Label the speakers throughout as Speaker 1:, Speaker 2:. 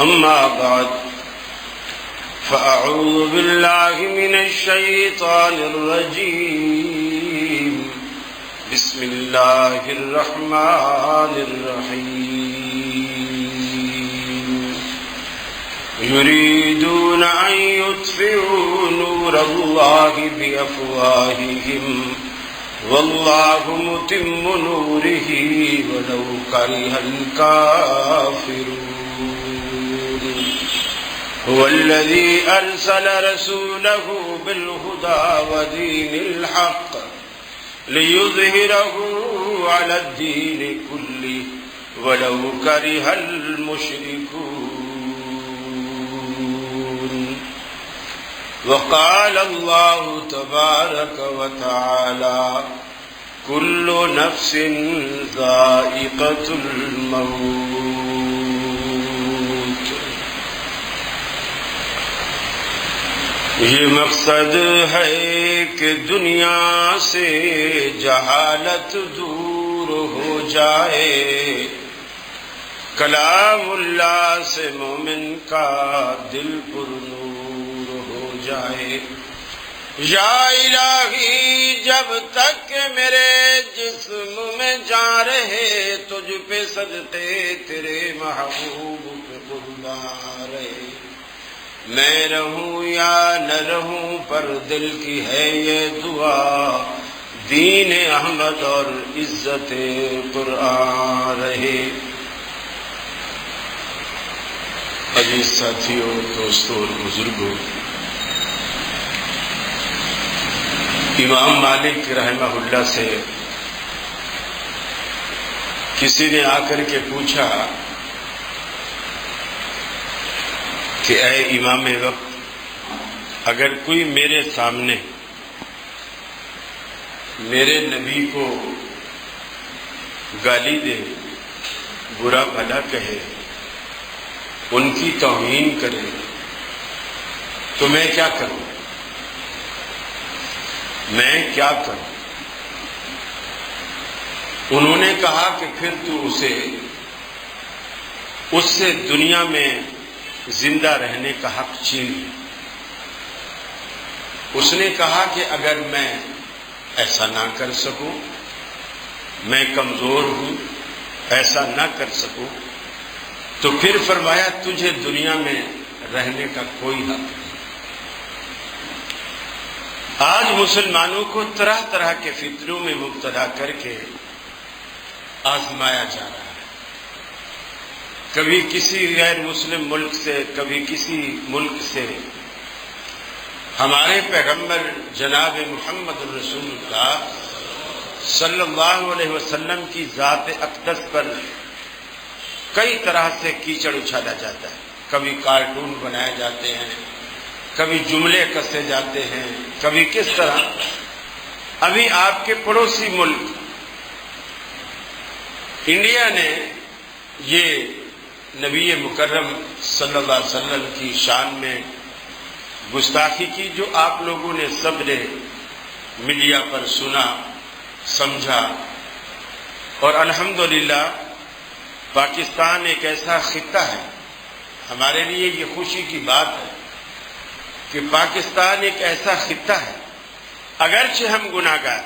Speaker 1: أما بعد فأعوذ بالله من الشيطان الرجيم بسم الله الرحمن الرحيم يريدون أن يطفئوا نور الله بأفواههم والله متم نوره ولو كره الكافرون هو الذي أرسل رسوله بالهدى ودين الحق ليظهره على الدين كله ولو كره المشركون وقال الله تبارك وتعالى كل نفس ذائقة الموت. یہ مقصد ہے کہ دنیا سے جہالت دور ہو جائے، کلام اللہ سے مومن کا دل پر نور ہو جائے. یا الہی جب تک کہ میرے جسم میں جان رہے، تجھ پہ صدقے تیرے محبوب پہ قربان رہے. میں رہوں یا نہ رہوں پر دل کی ہے یہ دعا، دین احمد اور عزت قرآن رہے. عزیز ساتھیوں، دوستوں اور بزرگوں، امام مالک رحمہ اللہ سے کسی نے آ کر کے پوچھا کہ اے امام وقت، اگر کوئی میرے سامنے میرے نبی کو گالی دے، برا بھلا کہے، ان کی توہین کرے، تو میں کیا کروں؟ میں کیا کروں؟ انہوں نے کہا کہ پھر تو اس سے دنیا میں زندہ رہنے کا حق چھین لے. اس نے کہا کہ اگر میں ایسا نہ کر سکوں، میں کمزور ہوں، ایسا نہ کر سکوں، تو پھر فرمایا تجھے دنیا میں رہنے کا کوئی حق نہیں. آج مسلمانوں کو طرح طرح کے فتنوں میں مبتلا کر کے آزمایا جا رہا ہے. کبھی کسی غیر مسلم ملک سے، کبھی کسی ملک سے. ہمارے پیغمبر جناب محمد رسول اللہ صلی اللہ علیہ وسلم کی ذات اقدس پر کئی طرح سے کیچڑ اچھالا جاتا ہے. کبھی کارٹون بنائے جاتے ہیں، کبھی جملے کسے جاتے ہیں، کبھی کس طرح. ابھی آپ کے پڑوسی ملک انڈیا نے یہ نبی مکرم صلی اللہ علیہ وسلم کی شان میں گستاخی کی، جو آپ لوگوں نے سب نے میڈیا پر سنا، سمجھا. اور الحمدللہ پاکستان ایک ایسا خطہ ہے، ہمارے لیے یہ خوشی کی بات ہے کہ پاکستان ایک ایسا خطہ ہے، اگرچہ ہم گناہگار،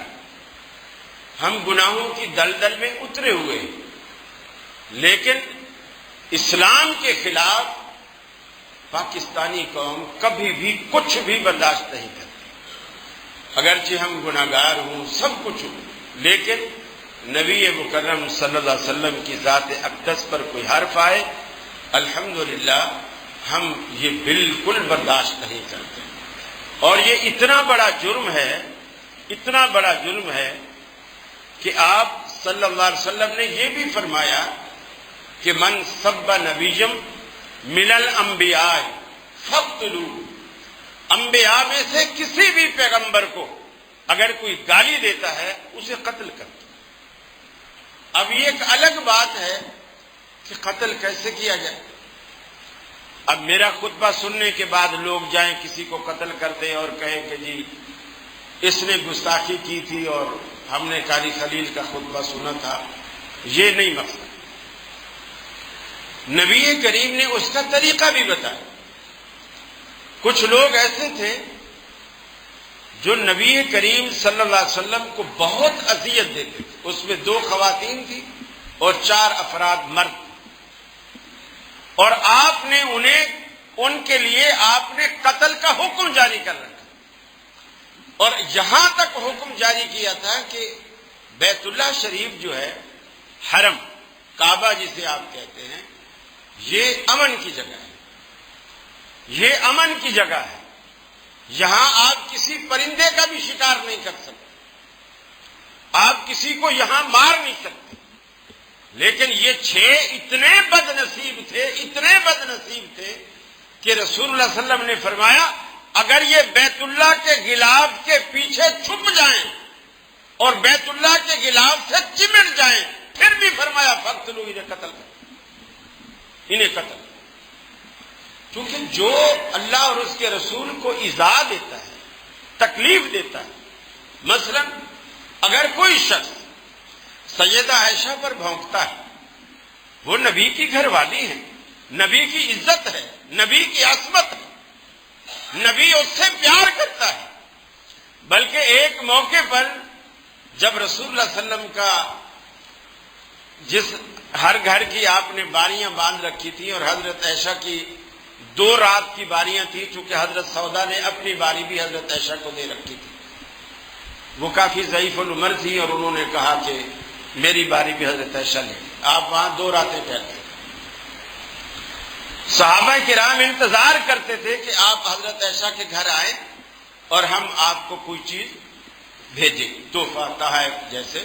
Speaker 1: ہم گناہوں کی دلدل میں اترے ہوئے ہیں، لیکن اسلام کے خلاف پاکستانی قوم کبھی بھی کچھ بھی برداشت نہیں کرتی. اگرچہ ہم گناہگار ہوں، سب کچھ ہوں، لیکن نبی مکرم صلی اللہ علیہ وسلم کی ذات اقدس پر کوئی حرف آئے، الحمدللہ ہم یہ بالکل برداشت نہیں کرتے. اور یہ اتنا بڑا جرم ہے، اتنا بڑا جرم ہے کہ آپ صلی اللہ علیہ وسلم نے یہ بھی فرمایا کہ من سب نبیم من الانبیاء فاقتلوہ. انبیاء میں سے کسی بھی پیغمبر کو اگر کوئی گالی دیتا ہے اسے قتل کر دو. اب یہ ایک الگ بات ہے کہ قتل کیسے کیا جائے. اب میرا خطبہ سننے کے بعد لوگ جائیں کسی کو قتل کر دیں اور کہیں کہ جی اس نے گستاخی کی تھی اور ہم نے قاری خلیل کا خطبہ سنا تھا. یہ نہیں مقصد. نبی کریم نے اس کا طریقہ بھی بتایا۔ کچھ لوگ ایسے تھے جو نبی کریم صلی اللہ علیہ وسلم کو بہت اذیت دیتے تھے، اس میں 2 خواتین تھی اور 4 افراد مرد، اور آپ نے ان کے لیے آپ نے قتل کا حکم جاری کر رکھا، اور یہاں تک حکم جاری کیا تھا کہ بیت اللہ شریف جو ہے، حرم کعبہ جسے آپ کہتے ہیں، یہ امن کی جگہ ہے، یہ امن کی جگہ ہے، یہاں آپ کسی پرندے کا بھی شکار نہیں کر سکتے، آپ کسی کو یہاں مار نہیں سکتے۔ لیکن یہ 6 اتنے بد نصیب تھے کہ رسول اللہ صلی اللہ علیہ وسلم نے فرمایا اگر یہ بیت اللہ کے غلاف کے پیچھے چھپ جائیں اور بیت اللہ کے غلاف سے چمٹ جائیں پھر بھی فرمایا فقتلوا انہیں قتل کر، انہیں قتل، کیونکہ جو اللہ اور اس کے رسول کو ایذا دیتا ہے، تکلیف دیتا ہے، مثلا اگر کوئی شخص سیدہ عائشہ پر بھونکتا ہے، وہ نبی کی گھر والی ہیں، نبی کی عزت ہے، نبی کی عصمت ہے، نبی اس سے پیار کرتا ہے، بلکہ ایک موقع پر جب رسول اللہ صلی اللہ علیہ وسلم کا جس ہر گھر کی آپ نے باریاں باندھ رکھی تھیں اور حضرت عائشہ کی 2 رات کی باریاں تھیں، چونکہ حضرت سودا نے اپنی باری بھی حضرت عائشہ کو دے رکھی تھی، وہ کافی ضعیف العمر تھی اور انہوں نے کہا کہ میری باری بھی حضرت عائشہ لے، آپ وہاں 2 راتیں ٹھہرتے۔ صحابہ کرام انتظار کرتے تھے کہ آپ حضرت عائشہ کے گھر آئیں اور ہم آپ کو کوئی چیز بھیجیں، تحفہ تحائف جیسے،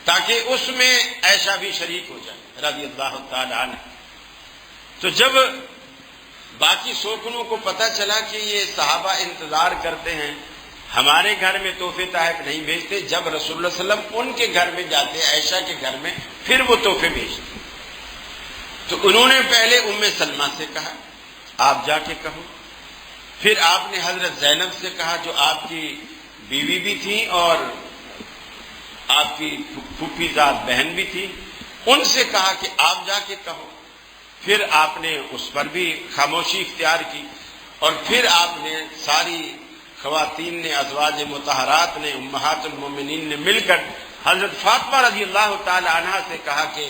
Speaker 1: تاکہ اس میں عائشہ بھی شریک ہو جائے رضی اللہ تعالی عنہ۔ تو جب باقی سوکنوں کو پتہ چلا کہ یہ صحابہ انتظار کرتے ہیں، ہمارے گھر میں تحفے تحائف نہیں بھیجتے، جب رسول اللہ صلی اللہ علیہ وسلم ان کے گھر میں جاتے عائشہ کے گھر میں پھر وہ تحفے بھیجتے، تو انہوں نے پہلے ام سلمہ سے کہا آپ جا کے کہو، پھر آپ نے حضرت زینب سے کہا جو آپ کی بیوی بھی تھی اور آپ کی پھوپھی زاد بہن بھی تھی، ان سے کہا کہ آپ جا کے کہو، پھر آپ نے اس پر بھی خاموشی اختیار کی، اور پھر آپ نے ساری خواتین نے، ازواج مطہرات نے، امہات المومنین نے مل کر حضرت فاطمہ رضی اللہ تعالی عنہا سے کہا کہ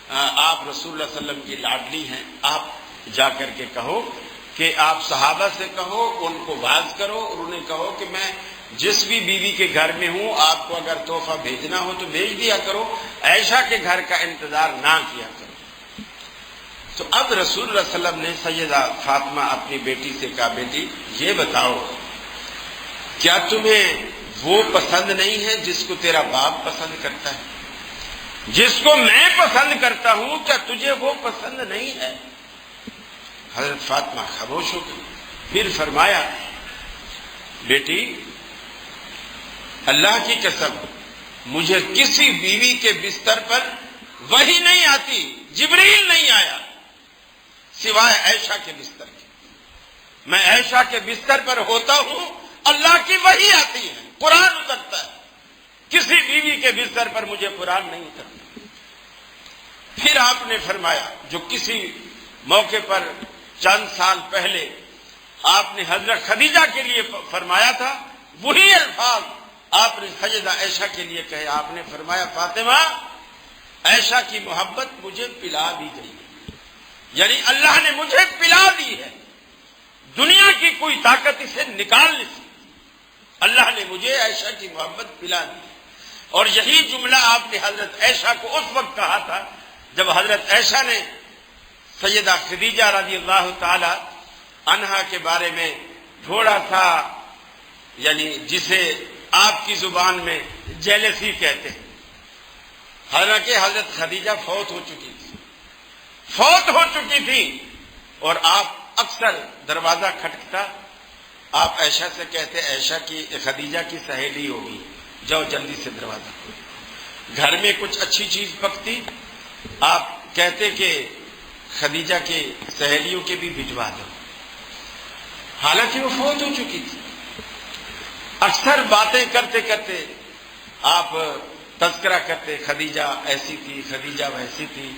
Speaker 1: آپ رسول اللہ صلی اللہ علیہ وسلم کی لاڈلی ہیں، آپ جا کر کے کہو کہ آپ صحابہ سے کہو، ان کو واعظ کرو اور انہیں کہو کہ میں جس بھی بیوی کے گھر میں ہوں، آپ کو اگر تحفہ بھیجنا ہو تو بھیج دیا کرو، عائشہ کے گھر کا انتظار نہ کیا کرو۔ تو اب رسول اللہ صلی اللہ علیہ وسلم نے سیدہ فاطمہ اپنی بیٹی سے کہا بیٹی یہ بتاؤ کیا تمہیں وہ پسند نہیں ہے جس کو تیرا باپ پسند کرتا ہے؟ جس کو میں پسند کرتا ہوں کیا تجھے وہ پسند نہیں ہے؟ حضرت فاطمہ خاموش ہو گئی، پھر فرمایا بیٹی اللہ کی قسم مجھے کسی بیوی کے بستر پر وحی نہیں آتی، جبریل نہیں آیا سوائے عائشہ کے بستر کے، میں عائشہ کے بستر پر ہوتا ہوں، اللہ کی وحی آتی ہے، قرآن اترتا ہے، کسی بیوی کے بستر پر مجھے قرآن نہیں اترتا۔ پھر آپ نے فرمایا جو کسی موقع پر چند سال پہلے آپ نے حضرت خدیجہ کے لیے فرمایا تھا، وہی الفاظ آپ نے سیدہ عائشہ کے لیے کہے، آپ نے فرمایا فاطمہ عائشہ کی محبت مجھے پلا دی گئی، یعنی اللہ نے مجھے پلا دی ہے، دنیا کی کوئی طاقت اسے نکال نہیں سکتی، اللہ نے مجھے عائشہ کی محبت پلا دی۔ اور یہی جملہ آپ نے حضرت عائشہ کو اس وقت کہا تھا جب حضرت عائشہ نے سیدہ خدیجہ رضی اللہ تعالی عنہا کے بارے میں تھوڑا سا، یعنی جسے آپ کی زبان میں جیلسی کہتے ہیں، حالانکہ حضرت خدیجہ فوت ہو چکی تھی اور آپ اکثر دروازہ کھٹکتا، آپ عائشہ سے کہتے عائشہ کی خدیجہ کی سہیلی ہوگی، جاؤ جلدی سے دروازہ کھولو، گھر میں کچھ اچھی چیز پکتی آپ کہتے کہ خدیجہ کے سہیلیوں کے بھی بھجوا دو، حالانکہ وہ فوت ہو چکی تھی۔ اکثر باتیں کرتے کرتے آپ تذکرہ کرتے خدیجہ ایسی تھی، خدیجہ ویسی تھی،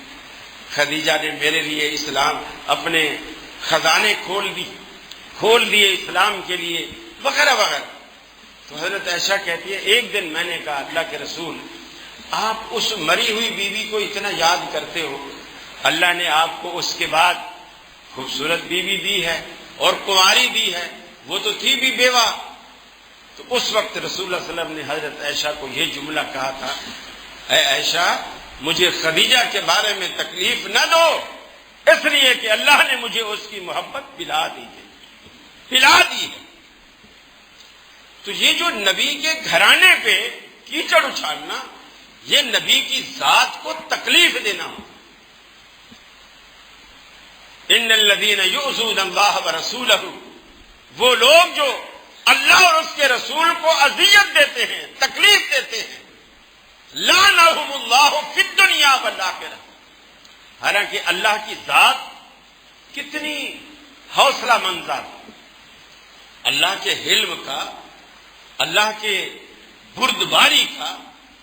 Speaker 1: خدیجہ نے میرے لیے اسلام اپنے خزانے کھول دیے اسلام کے لیے وغیرہ وغیرہ. تو حضرت عائشہ کہتی ہے ایک دن میں نے کہا اللہ کے رسول آپ اس مری ہوئی بیوی کو اتنا یاد کرتے ہو, اللہ نے آپ کو اس کے بعد خوبصورت بیوی دی ہے اور کنواری دی ہے, وہ تو تھی بھی بیوہ. تو اس وقت رسول اللہ صلی اللہ علیہ وسلم نے حضرت عائشہ کو یہ جملہ کہا تھا, اے عائشہ مجھے خدیجہ کے بارے میں تکلیف نہ دو, اس لیے کہ اللہ نے مجھے اس کی محبت پلا دی ہے. تو یہ جو نبی کے گھرانے پہ کیچڑ اچھالنا, یہ نبی کی ذات کو تکلیف دینا ہو. ان الذین یؤذون اللہ ورسولہ, وہ لوگ جو اللہ اور اس کے رسول کو اذیت دیتے ہیں, تکلیف دیتے ہیں, لعنہم اللہ فی الدنیا والآخرہ. حالانکہ اللہ کی ذات کتنی حوصلہ مند ذات, اللہ کے حلم کا, اللہ کے بردباری کا,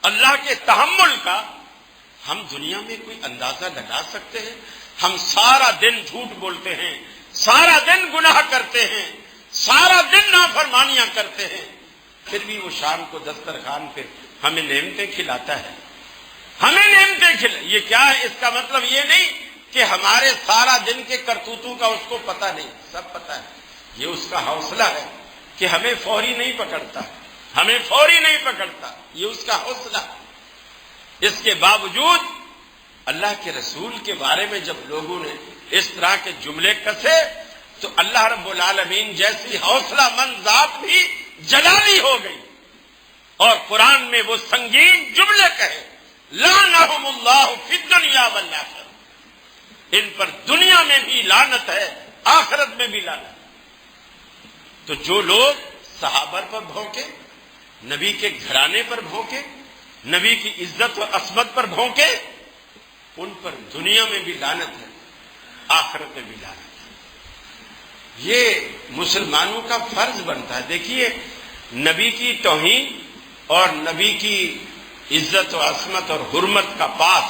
Speaker 1: اللہ کے تحمل کا ہم دنیا میں کوئی اندازہ لگا سکتے ہیں؟ ہم سارا دن جھوٹ بولتے ہیں, سارا دن گناہ کرتے ہیں, سارا دن نافرمانیاں کرتے ہیں, پھر بھی وہ شام کو دسترخوان پہ ہمیں نعمتیں کھلاتا ہے. یہ کیا ہے؟ اس کا مطلب یہ نہیں کہ ہمارے سارا دن کے کرتوتوں کا اس کو پتہ نہیں, سب پتہ ہے. یہ اس کا حوصلہ ہے کہ ہمیں فوری نہیں پکڑتا, یہ اس کا حوصلہ. اس کے باوجود اللہ کے رسول کے بارے میں جب لوگوں نے اس طرح کے جملے کسے تو اللہ رب العالمین جیسی حوصلہ مند ذات بھی جلالی ہو گئی اور قرآن میں وہ سنگین جملے کہے, لعنہم اللہ فی الدنیا والآخرہ. ان پر دنیا میں بھی لعنت ہے, آخرت میں بھی لعنت. تو جو لوگ صحابہ پر بھونکے, نبی کے گھرانے پر بھونکے, نبی کی عزت و عصمت پر بھونکے, ان پر دنیا میں بھی لعنت ہے, آخرت میں بھی لعنت ہے. یہ مسلمانوں کا فرض بنتا ہے. دیکھیے نبی کی توہین اور نبی کی عزت و عصمت اور حرمت کا پاس,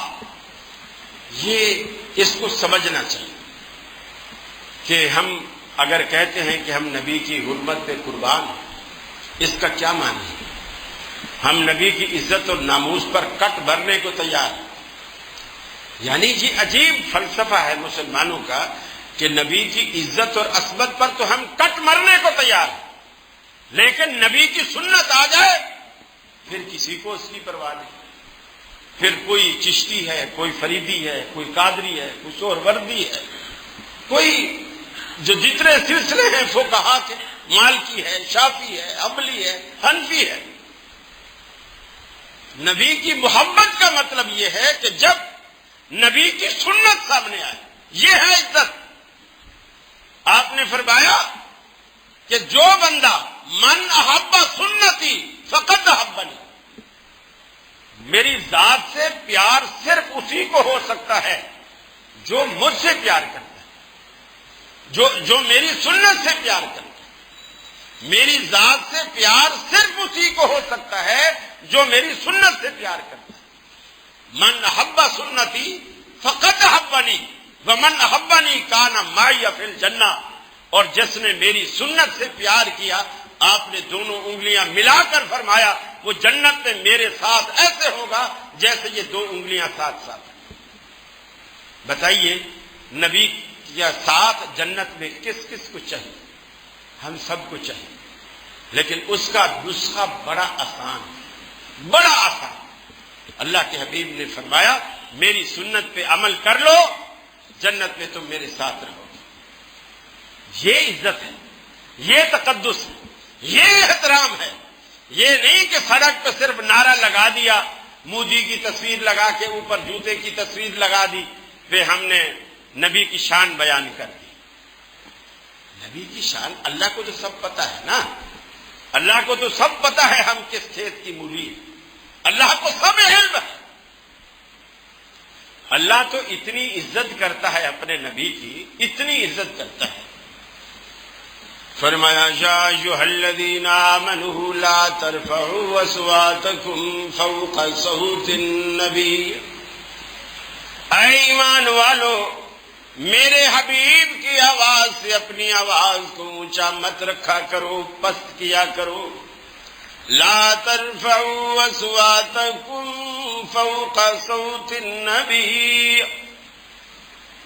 Speaker 1: یہ اس کو سمجھنا چاہیے کہ ہم اگر کہتے ہیں کہ ہم نبی کی حرمت پہ قربان ہیں, اس کا کیا معنی ہے؟ ہم نبی کی عزت اور ناموس پر کٹ بھرنے کو تیار ہیں. یعنی یہ عجیب فلسفہ ہے مسلمانوں کا کہ نبی کی عزت اور عصمت پر تو ہم کٹ مرنے کو تیار ہیں, لیکن نبی کی سنت آ جائے پھر کسی کو اس کی پرواہ نہیں. پھر کوئی چشتی ہے, کوئی فریدی ہے, کوئی قادری ہے, کوئی سہروردی ہے, کوئی جو جتنے سلسلے ہیں فقہا کے, مالکی ہے, شافعی ہے, حنبلی ہے, حنفی ہے. نبی کی محبت کا مطلب یہ ہے کہ جب نبی کی سنت سامنے آئے, یہ ہے عزت. آپ نے فرمایا کہ جو بندہ من احب سنتی فقد احبنی, میری ذات سے پیار صرف اسی کو ہو سکتا ہے جو مجھ سے پیار کرتا ہے, جو میری سنت سے پیار کرتا ہے. میری ذات سے پیار صرف اسی کو ہو سکتا ہے جو میری سنت سے پیار کرتا ہے. من احب سنتی فقد احبنی ومن احبنی کان معی فی الجنہ. اور جس نے میری سنت سے پیار کیا, آپ نے دونوں انگلیاں ملا کر فرمایا وہ جنت میں میرے ساتھ ایسے ہوگا جیسے یہ دو انگلیاں ساتھ ساتھ ہیں. بتائیے نبی یا ساتھ جنت میں کس کس کو چاہیے؟ ہم سب کو چاہیے, لیکن اس کا نسخہ بڑا آسان ہے, بڑا آسان. اللہ کے حبیب نے فرمایا میری سنت پہ عمل کر لو, جنت میں تم میرے ساتھ رہو. یہ عزت ہے, یہ تقدس ہے, یہ احترام ہے. یہ نہیں کہ سڑک پہ صرف نعرہ لگا دیا, مودی کی تصویر لگا کے اوپر جوتے کی تصویر لگا دی, پھر ہم نے نبی کی شان بیان کر دی. نبی کی شان اللہ کو تو سب پتا ہے نا, اللہ کو تو سب پتا ہے ہم کس کھیت کی مولی ہیں, اللہ کو سب علم ہے. اللہ تو اتنی عزت کرتا ہے اپنے نبی کی, اتنی عزت کرتا ہے. فرمایا یا ایھا الذین آمنوا لا ترفعوا اصواتکم فوق صوت النبی. اے ایمان والو، میرے حبیب کی آواز سے اپنی آواز کو اونچا مت رکھا کرو، پست کیا کرو۔ لا ترفعوا اصواتکم فوق صوت النبی،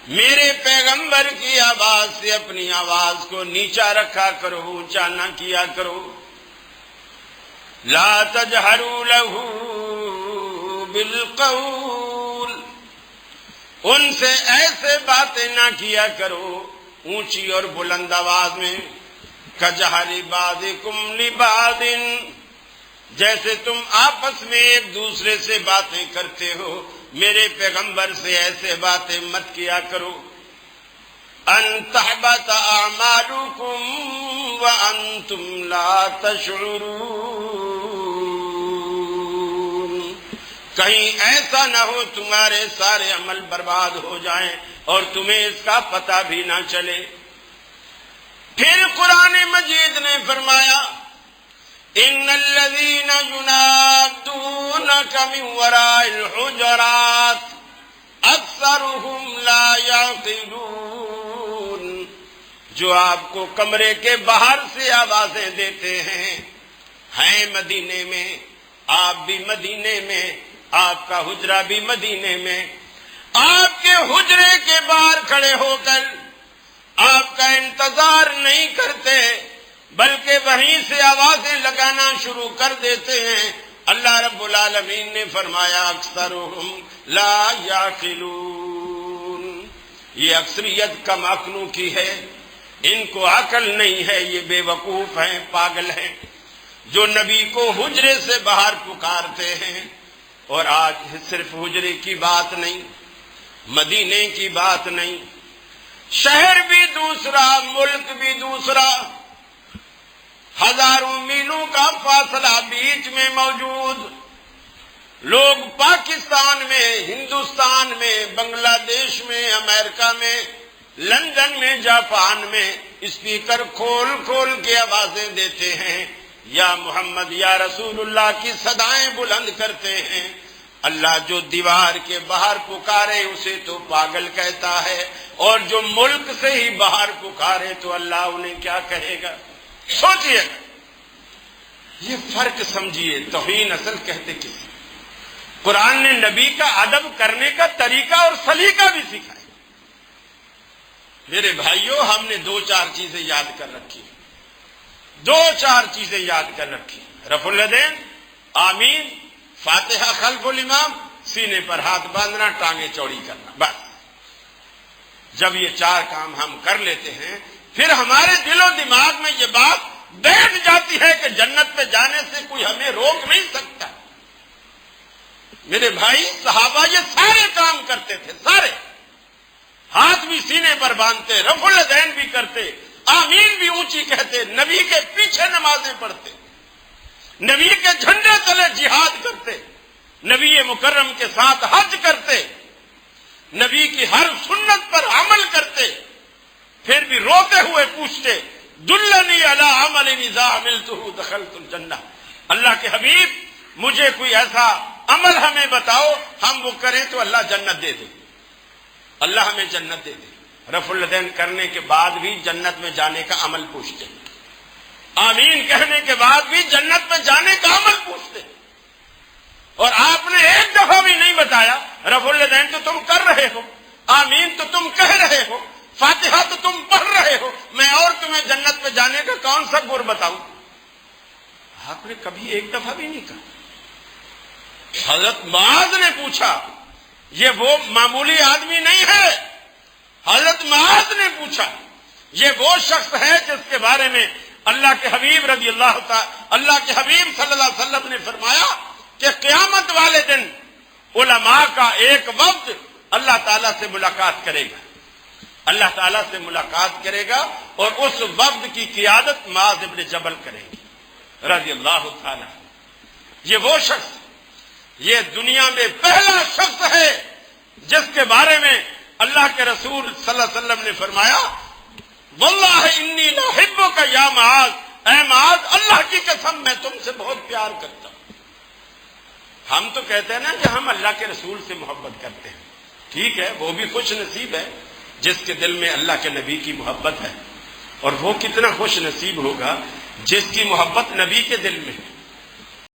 Speaker 1: میرے پیغمبر کی آواز سے اپنی آواز کو نیچا رکھا کرو، اونچا نہ کیا کرو۔ لا تجہروا لہ بالقول، ان سے ایسے باتیں نہ کیا کرو اونچی اور بلند آواز میں، کجہر بعضکم لبعض، جیسے تم آپس میں ایک دوسرے سے باتیں کرتے ہو، میرے پیغمبر سے ایسے باتیں مت کیا کرو۔ ان تحبط اعمالکم وانتم لا تشعرون، کہیں ایسا نہ ہو تمہارے سارے عمل برباد ہو جائیں اور تمہیں اس کا پتہ بھی نہ چلے۔ پھر قرآن مجید نے فرمایا ان الذین ینادونک من وراء الحجرات اکثرهم لا یعقلون، جو آپ کو کمرے کے باہر سے آوازیں دیتے ہیں مدینے میں، آپ بھی مدینے میں، آپ کا حجرہ بھی مدینے میں، آپ کے حجرے کے باہر کھڑے ہو کر آپ کا انتظار نہیں کرتے بلکہ وہیں سے آوازیں لگانا شروع کر دیتے ہیں۔ اللہ رب العالمین نے فرمایا اکثرهم لا یعقلون، یہ اکثریت کم عقلوں کی ہے، ان کو عقل نہیں ہے، یہ بے وقوف ہیں، پاگل ہیں، جو نبی کو حجرے سے باہر پکارتے ہیں۔ اور آج صرف حجرے کی بات نہیں، مدینے کی بات نہیں، شہر بھی دوسرا، ملک بھی دوسرا، ہزاروں میلوں کا فاصلہ بیچ میں موجود، لوگ پاکستان میں، ہندوستان میں، بنگلہ دیش میں، امریکہ میں، لندن میں، جاپان میں اسپیکر کھول کھول کے آوازیں دیتے ہیں، یا محمد یا رسول اللہ کی صدائیں بلند کرتے ہیں۔ اللہ جو دیوار کے باہر پکارے اسے تو پاگل کہتا ہے، اور جو ملک سے ہی باہر پکارے تو اللہ انہیں کیا کہے گا؟ سوچئے، یہ فرق سمجھیے۔ توہین اصل کہتے کسی، قرآن نے نبی کا ادب کرنے کا طریقہ اور سلیقہ بھی سکھایا۔ میرے بھائیوں، ہم نے دو چار چیزیں یاد کر رکھی، دو چار چیزیں یاد کر رکھی، رفع الیدین، آمین، فاتحہ خلف الامام، سینے پر ہاتھ باندھنا، ٹانگیں چوڑی کرنا، بس جب یہ چار کام ہم کر لیتے ہیں پھر ہمارے دل و دماغ میں یہ بات بیٹھ جاتی ہے کہ جنت پہ جانے سے کوئی ہمیں روک نہیں سکتا۔ میرے بھائی، صحابہ یہ سارے کام کرتے تھے، سارے، ہاتھ بھی سینے پر باندھتے، رفع الیدین بھی کرتے، آمین بھی اونچی کہتے، نبی کے پیچھے نمازیں پڑھتے، نبی کے جھنڈے تلے جہاد کرتے، نبی مکرم کے ساتھ حج کرتے، نبی کی ہر سنت پر عمل کرتے، پھر بھی روتے ہوئے پوچھتے دلنی علی عمل اذا عملتہ دخلت الجنہ، اللہ کے حبیب مجھے کوئی ایسا عمل ہمیں بتاؤ ہم وہ کریں تو اللہ جنت دے دے، اللہ ہمیں جنت دے دے۔ رفع الیدین کرنے کے بعد بھی جنت میں جانے کا عمل پوچھتے، آمین کہنے کے بعد بھی جنت میں جانے کا عمل پوچھتے، اور آپ نے ایک دفعہ بھی نہیں بتایا رفع الیدین تو تم کر رہے ہو، آمین تو تم کہہ رہے ہو، فاتحہ تو تم پڑھ رہے ہو، میں اور تمہیں جنت میں جانے کا کون سا گر بتاؤں؟ آپ نے کبھی ایک دفعہ بھی نہیں کہا۔ حضرت معاذ نے پوچھا، یہ وہ معمولی آدمی نہیں ہے، حضرت معاذ نے پوچھا، یہ وہ شخص ہے جس کے بارے میں اللہ کے حبیب رضی اللہ تعالی، اللہ کے حبیب صلی اللہ علیہ وسلم نے فرمایا کہ قیامت والے دن علماء کا ایک وفد اللہ تعالیٰ سے ملاقات کرے گا، اللہ تعالیٰ سے ملاقات کرے گا، اور اس وفد کی قیادت معاذ ابن جبل کریں گے رضی اللہ تعالیٰ۔ یہ وہ شخص، یہ دنیا میں پہلا شخص ہے جس کے بارے میں اللہ کے رسول صلی اللہ علیہ وسلم نے فرمایا واللہ انی لاحبک یا معاذ، اے معاذ اللہ کی قسم میں تم سے بہت پیار کرتا ہوں۔ ہم تو کہتے ہیں نا کہ ہم اللہ کے رسول سے محبت کرتے ہیں، ٹھیک ہے، وہ بھی خوش نصیب ہے جس کے دل میں اللہ کے نبی کی محبت ہے، اور وہ کتنا خوش نصیب ہوگا جس کی محبت نبی کے دل میں ہے۔